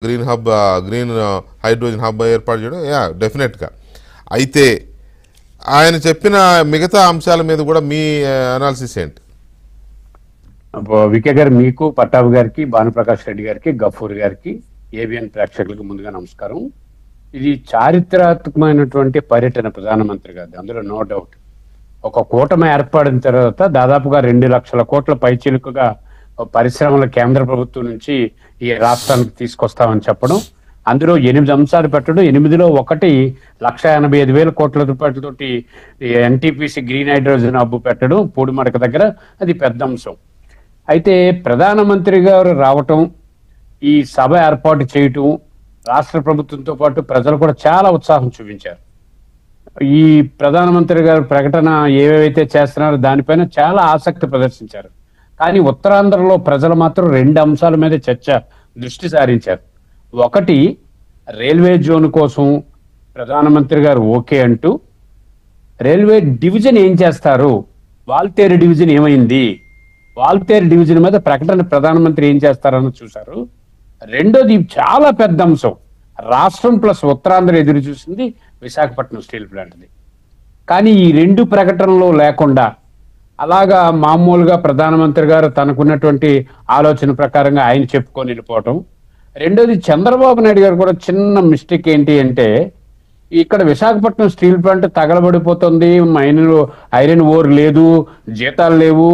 Green hub green hydrogen hub ఏర్పాటు చేయడం డెఫినెట్గా. అయితే ఆయన చెప్పిన మిగతా అంశాల మీద కూడా మీ అనాలిసిస్ ఏంటి? వికే గారు, మీకు, పట్టాభి గారికి, భానుప్రకాష్ రెడ్డి గారికి, గఫూర్ గారికి, ఏబిఎన్ ప్రేక్షకులకు ముందుగా నమస్కారం. ఇది చారిత్రాత్మకమైనటువంటి పర్యటన ప్రధానమంత్రి గారు, అందులో నో డౌట్. ఒక కూటమి ఏర్పడిన తర్వాత దాదాపుగా 2 లక్షల కోట్ల పైచిలుకుగా పరిశ్రమల కేంద్ర ప్రభుత్వం నుంచి ఈ రాష్ట్రానికి తీసుకొస్తామని చెప్పడం, అందులో 8 అంశాలు పెట్టడం, 8లో ఒకటి 1,85,000 కోట్ల రూపాయలతోటి ఎన్టీపీసీ గ్రీన్ హైడ్రోజన్ హబ్ పెట్టడం పూడిమడక దగ్గర, అది పెద్ద అంశం. అయితే ప్రధానమంత్రి గారు రావటం, ఈ సభ ఏర్పాటు చేయటం, రాష్ట్ర ప్రభుత్వంతో పాటు ప్రజలు కూడా చాలా ఉత్సాహం చూపించారు. ఈ ప్రధానమంత్రి గారు ప్రకటన ఏవైతే చేస్తున్నారో దానిపైన చాలా ఆసక్తి ప్రదర్శించారు. కానీ ఉత్తరాంధ్రలో ప్రజలు మాత్రం 2 అంశాల మీద దృష్టి సారించారు. ఒకటి, రైల్వే జోన్ కోసం ప్రధానమంత్రి గారు ఓకే అంటూ, రైల్వే డివిజన్ ఏం చేస్తారు, వాల్తేరు డివిజన్ ఏమైంది, వాల్తేరు డివిజన్ మీద ప్రకటన ప్రధానమంత్రి ఏం చేస్తారని చూశారు. రెండోది చాలా పెద్ద అంశం, రాష్ట్రం ప్లస్ ఉత్తరాంధ్ర ఎదురు చూసింది విశాఖపట్నం స్టీల్ ప్లాంట్ది. కానీ ఈ 2 ప్రకటనలు లేకుండా అలాగా మామూలుగా ప్రధానమంత్రి గారు తనకున్నటువంటి ఆలోచన ప్రకారంగా ఆయన చెప్పుకొని వెళ్ళిపోవటం. రెండోది, చంద్రబాబు నాయుడు గారు కూడా చిన్న మిస్టేక్ ఏంటి అంటే, ఇక్కడ విశాఖపట్నం స్టీల్ ప్లాంట్ తగలబడిపోతుంది, ఐరన్ ఓర్ లేదు, జీతాలు లేవు,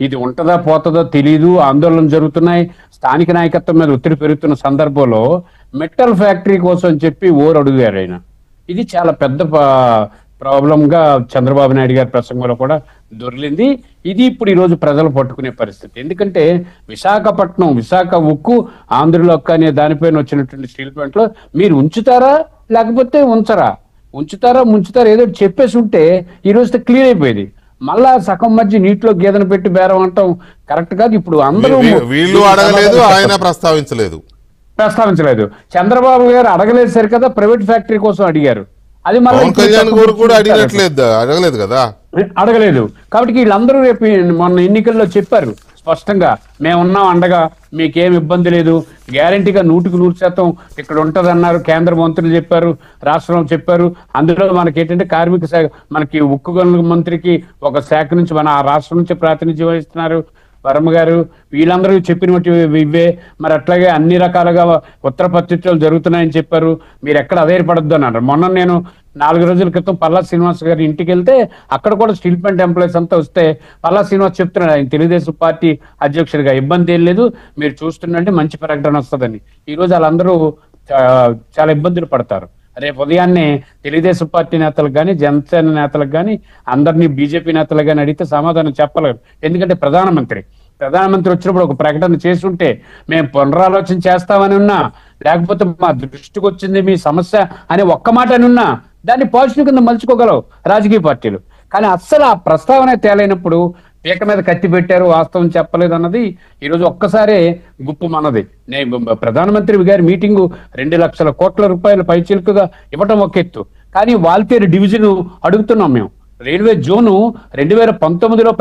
ఇది ఉంటుందా పోతుందో తెలియదు, ఆందోళన జరుగుతున్నాయి, స్థానిక నాయకత్వం మీద ఒత్తిడి పెరుగుతున్న సందర్భంలో మెటల్ ఫ్యాక్టరీ కోసం చెప్పి ఓర్ అడుగారు ఆయన. ఇది చాలా పెద్ద ప్రాబ్లంగా చంద్రబాబు నాయుడు గారి ప్రసంగంలో కూడా దొరికింది. ఇది ఇప్పుడు ఈరోజు ప్రజలు పట్టుకునే పరిస్థితి. ఎందుకంటే విశాఖ ఉక్కు, ఆంధ్రలో అనే దానిపైన వచ్చినటువంటి స్టీల్ ప్లాంట్లో మీరు ఉంచుతారా లేకపోతే ఉంచుతారా ఏదో చెప్పేసి ఉంటే ఈ రోజుతో క్లియర్ అయిపోయేది. మళ్ళా సగం మధ్య నీటిలో గేదెను పెట్టి బేరం అంటాం కరెక్ట్ కాదు. ఇప్పుడు అందరూ వీళ్ళు అడగలేదు, ఆయన ప్రస్తావించలేదు. చంద్రబాబు గారు అడగలేదు సరికదా, ప్రైవేట్ ఫ్యాక్టరీ కోసం అడిగారు. అది అడగలేదు కదా, అడగలేదు. కాబట్టి వీళ్ళందరూ రేపు మొన్న ఎన్నికల్లో చెప్పారు స్పష్టంగా, మేమున్నాం అండగా, మీకేం ఇబ్బంది లేదు, గ్యారంటీగా 100% ఇక్కడ ఉంటది అన్నారు. కేంద్ర మంత్రులు చెప్పారు, రాష్ట్రంలో చెప్పారు. అందులో మనకి ఏంటంటే కార్మిక శాఖ, మనకి ఉక్కు గనుల మంత్రికి ఒక శాఖ నుంచి మన ఆ రాష్ట్రం నుంచి ప్రాతినిధ్యం వహిస్తున్నారు వర్మ గారు. వీళ్ళందరూ చెప్పినట్టు ఇవే. మరి అట్లాగే అన్ని రకాలుగా ఉత్తర పత్రికలు జరుగుతున్నాయని చెప్పారు. మీరు ఎక్కడ అధైర్యపడద్దు అన్నారు. మొన్న నేను 4 రోజుల క్రితం పల్లా శ్రీనివాస్ గారి ఇంటికి వెళ్తే అక్కడ కూడా స్టీల్ ప్లాంట్ ఎంప్లాయీస్ అంతా వస్తే పల్లా శ్రీనివాస్ చెప్తున్నాడు, ఆయన తెలుగుదేశం పార్టీ అధ్యక్షుడిగా, ఇబ్బంది ఏం లేదు, మీరు చూస్తుంటే మంచి ప్రకటన వస్తుందని. ఈ రోజు వాళ్ళందరూ చాలా ఇబ్బందులు పడతారు. రేపు ఉదయాన్నే తెలుగుదేశం పార్టీ నేతలకు కానీ, జనసేన నేతలకు కానీ, అందరినీ బీజేపీ నేతలకు కానీ అడిగితే సమాధానం చెప్పలేరు. ఎందుకంటే ప్రధానమంత్రి వచ్చినప్పుడు ఒక ప్రకటన చేస్తుంటే మేము పునరాలోచన చేస్తామని ఉన్నా, లేకపోతే మా దృష్టికి వచ్చింది మీ సమస్య అనే ఒక్క మాట అని ఉన్నా దాన్ని పాజిటివ్ కింద మలుచుకోగలవు రాజకీయ పార్టీలు. కానీ అస్సలు ఆ ప్రస్తావన తేలైనప్పుడు పీక మీద కత్తి పెట్టారు, వాస్తవం చెప్పలేదు అన్నది ఈరోజు ఒక్కసారే గుప్పు మనది. ప్రధానమంత్రి గారి మీటింగు 2 లక్షల కోట్ల రూపాయల పైచిలుకుగా ఇవ్వటం ఒక ఎత్తు, కానీ వాల్తేరు డివిజన్ అడుగుతున్నాం మేము. రైల్వే జోను 2019లో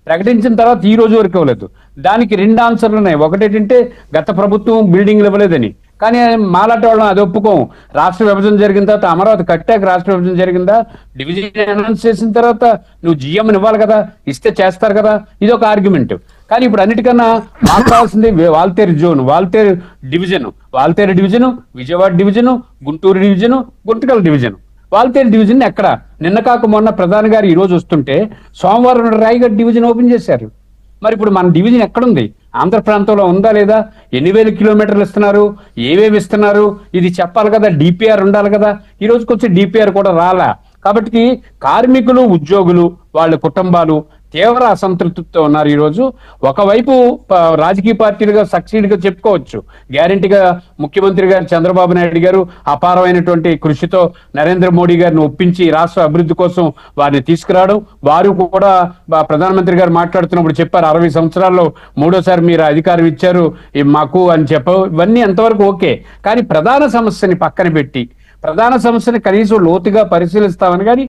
ప్రకటించిన తర్వాత ఈ రోజు వరకు ఇవ్వలేదు. దానికి 2 ఆన్సర్లు ఉన్నాయి. ఒకటేంటంటే గత ప్రభుత్వం బిల్డింగ్లు ఇవ్వలేదని, కానీ మాలాంటి వాళ్ళం అది ఒప్పుకోం. రాష్ట్ర విభజన జరిగిన తర్వాత, అమరావతి కట్టాక రాష్ట్ర విభజన జరిగిందా, డివిజన్ అనౌన్స్ చేసిన తర్వాత నువ్వు జిఎంని ఇవ్వాలి కదా, ఇస్తే చేస్తారు కదా, ఇది ఒక ఆర్గ్యుమెంట్. కానీ ఇప్పుడు అన్నిటికన్నా మాట్లాడాల్సింది Waltair zone, Waltair division, Vijayawada division, Guntur division, Guntakal division. Waltair division ఎక్కడ? నిన్న కాక మొన్న ప్రధాని గారు ఈ రోజు వస్తుంటే సోమవారం రాయగఢ్ డివిజన్ ఓపెన్ చేశారు. మరి ఇప్పుడు మన డివిజన్ ఎక్కడుంది? ఆంధ్ర ప్రాంతంలో ఉందా లేదా? ఎన్ని వేల కిలోమీటర్లు ఇస్తున్నారు, ఏవేవి ఇస్తున్నారు, ఇది చెప్పాలి కదా, డిపిఆర్ ఉండాలి కదా. ఈ రోజుకి వచ్చి డిపిఆర్ కూడా రాలా. కాబట్టి కార్మికులు, ఉద్యోగులు, వాళ్ళ కుటుంబాలు తీవ్ర అసంతృప్తితో ఉన్నారు. ఈరోజు ఒకవైపు రాజకీయ పార్టీలుగా సక్సీడ్గా చెప్పుకోవచ్చు, గ్యారంటీగా ముఖ్యమంత్రి గారు చంద్రబాబు నాయుడు గారు అపారమైనటువంటి కృషితో నరేంద్ర మోడీ గారిని ఒప్పించి రాష్ట్ర అభివృద్ధి కోసం వారిని తీసుకురావడం. వారు కూడా ప్రధానమంత్రి గారు మాట్లాడుతున్నప్పుడు చెప్పారు, 60 సంవత్సరాల్లో 3వ మీరు అధికారం ఇచ్చారు మాకు అని చెప్పారు. ఇవన్నీ ఎంతవరకు ఓకే. కానీ ప్రధాన సమస్యని పక్కన పెట్టి, ప్రధాన సమస్యని కనీసం లోతుగా పరిశీలిస్తామని కానీ